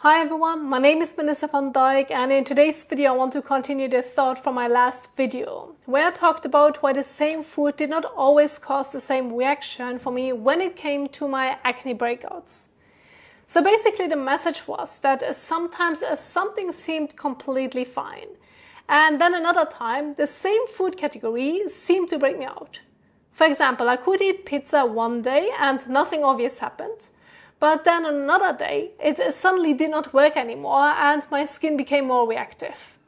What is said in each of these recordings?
Hi everyone, my name is Melissa van Dijk, and in today's video I want to continue the thought from my last video, where I talked about why the same food did not always cause the same reaction for me when it came to my acne breakouts. So basically the message was that sometimes something seemed completely fine, and then another time the same food category seemed to break me out. For example, I could eat pizza one day and nothing obvious happened. But then on another day, it suddenly did not work anymore and my skin became more reactive.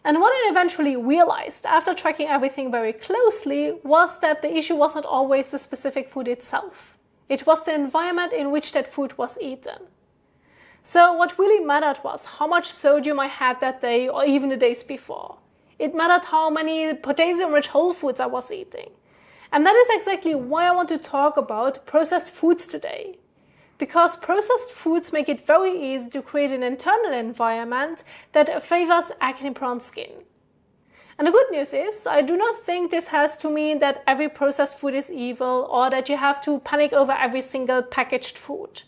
And what I eventually realized after tracking everything very closely was that the issue was not always the specific food itself. It was the environment in which that food was eaten. So what really mattered was how much sodium I had that day or even the days before. It mattered how many potassium-rich whole foods I was eating. And that is exactly why I want to talk about processed foods today. Because processed foods make it very easy to create an internal environment that favors acne-prone skin. And the good news is, I do not think this has to mean that every processed food is evil or that you have to panic over every single packaged food.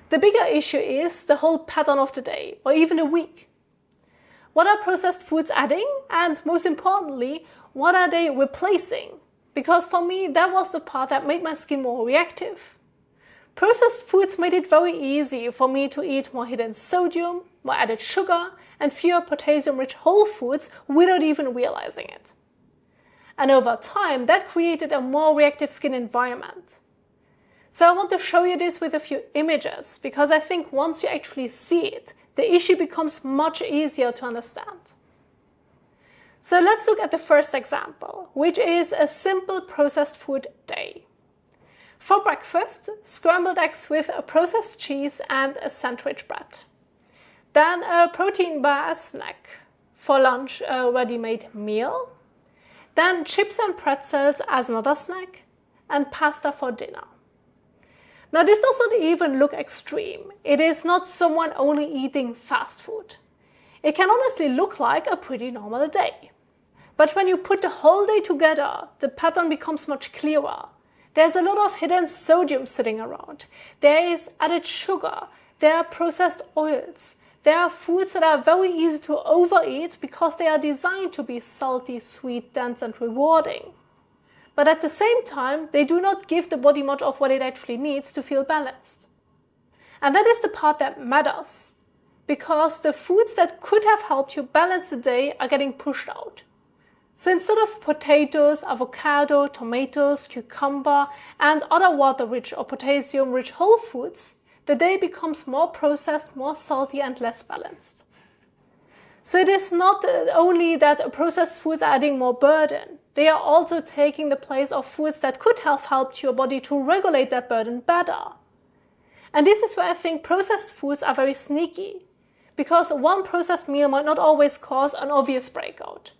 The bigger issue is the whole pattern of the day or even a week. What are processed foods adding? And most importantly, what are they replacing? Because for me, that was the part that made my skin more reactive. Processed foods made it very easy for me to eat more hidden sodium, more added sugar, and fewer potassium-rich whole foods without even realizing it. And over time, that created a more reactive skin environment. So I want to show you this with a few images, because I think once you actually see it, the issue becomes much easier to understand. So let's look at the first example, which is a simple processed food day. For breakfast, scrambled eggs with a processed cheese and a sandwich bread. Then a protein bar as snack. For lunch, a ready-made meal. Then chips and pretzels as another snack. And pasta for dinner. Now this doesn't even look extreme. It is not someone only eating fast food. It can honestly look like a pretty normal day. But when you put the whole day together, the pattern becomes much clearer. There's a lot of hidden sodium sitting around. There is added sugar. There are processed oils. There are foods that are very easy to overeat because they are designed to be salty, sweet, dense, and rewarding. But at the same time, they do not give the body much of what it actually needs to feel balanced. And that is the part that matters, because the foods that could have helped you balance the day are getting pushed out. So instead of potatoes, avocado, tomatoes, cucumber, and other water-rich or potassium-rich whole foods, the day becomes more processed, more salty, and less balanced. So it is not only that processed foods are adding more burden, they are also taking the place of foods that could have helped your body to regulate that burden better. And this is where I think processed foods are very sneaky, because one processed meal might not always cause an obvious breakout.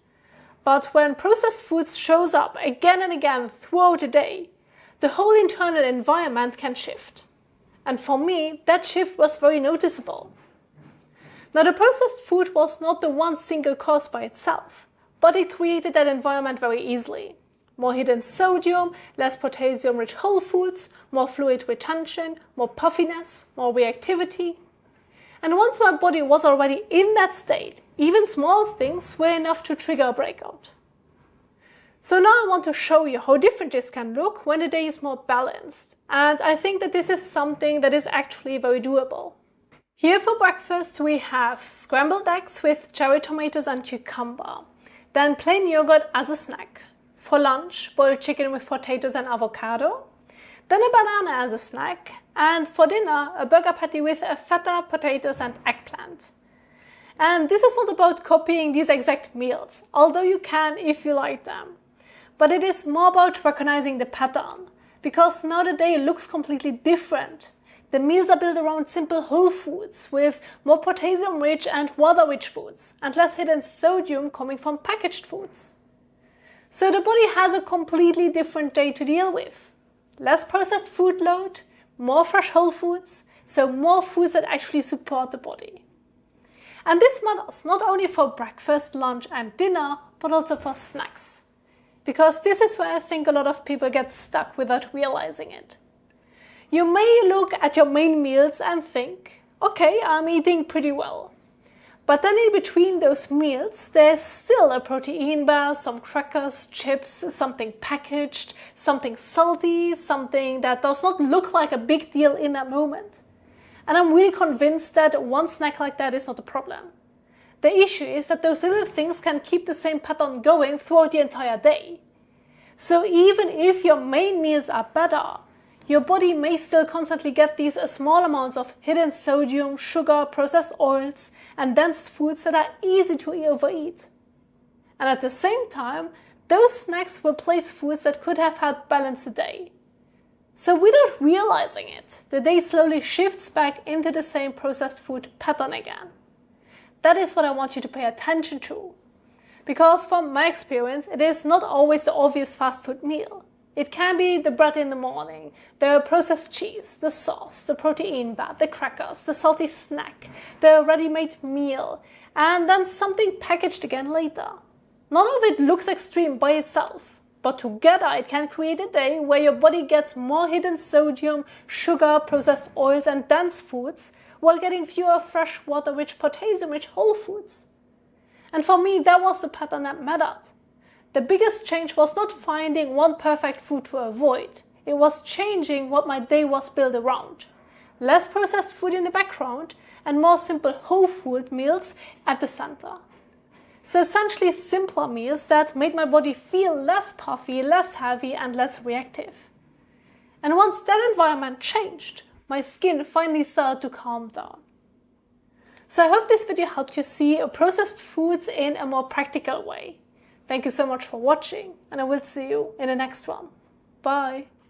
But when processed foods shows up again and again throughout the day, the whole internal environment can shift. And for me, that shift was very noticeable. Now the processed food was not the one single cause by itself, but it created that environment very easily. More hidden sodium, less potassium-rich whole foods, more fluid retention, more puffiness, more reactivity. And once my body was already in that state, even small things were enough to trigger a breakout. So now I want to show you how different this can look when the day is more balanced. And I think that this is something that is actually very doable. Here for breakfast we have scrambled eggs with cherry tomatoes and cucumber. Then plain yogurt as a snack. For lunch, boiled chicken with potatoes and avocado. Then a banana as a snack. And for dinner, a burger patty with feta, potatoes and eggplant. And this is not about copying these exact meals, although you can if you like them. But it is more about recognizing the pattern, because now the day looks completely different. The meals are built around simple whole foods with more potassium-rich and water-rich foods, and less hidden sodium coming from packaged foods. So the body has a completely different day to deal with. Less processed food load, more fresh whole foods, so more foods that actually support the body. And this matters not only for breakfast, lunch and dinner, but also for snacks. Because this is where I think a lot of people get stuck without realizing it. You may look at your main meals and think, okay, I'm eating pretty well. But then in between those meals, there's still a protein bar, some crackers, chips, something packaged, something salty, something that does not look like a big deal in that moment. And I'm really convinced that one snack like that is not a problem. The issue is that those little things can keep the same pattern going throughout the entire day. So even if your main meals are better, your body may still constantly get these small amounts of hidden sodium, sugar, processed oils, and dense foods that are easy to overeat. And at the same time, those snacks replace foods that could have helped balance the day. So without realizing it, the day slowly shifts back into the same processed food pattern again. That is what I want you to pay attention to. Because from my experience, it is not always the obvious fast food meal. It can be the bread in the morning, the processed cheese, the sauce, the protein bar, the crackers, the salty snack, the ready-made meal, and then something packaged again later. None of it looks extreme by itself, but together it can create a day where your body gets more hidden sodium, sugar, processed oils, and dense foods, while getting fewer fresh water-rich, potassium-rich whole foods. And for me, that was the pattern that mattered. The biggest change was not finding one perfect food to avoid. It was changing what my day was built around. Less processed food in the background and more simple whole food meals at the center. So essentially simpler meals that made my body feel less puffy, less heavy, and less reactive. And once that environment changed, my skin finally started to calm down. So I hope this video helped you see processed foods in a more practical way. Thank you so much for watching, and I will see you in the next one. Bye!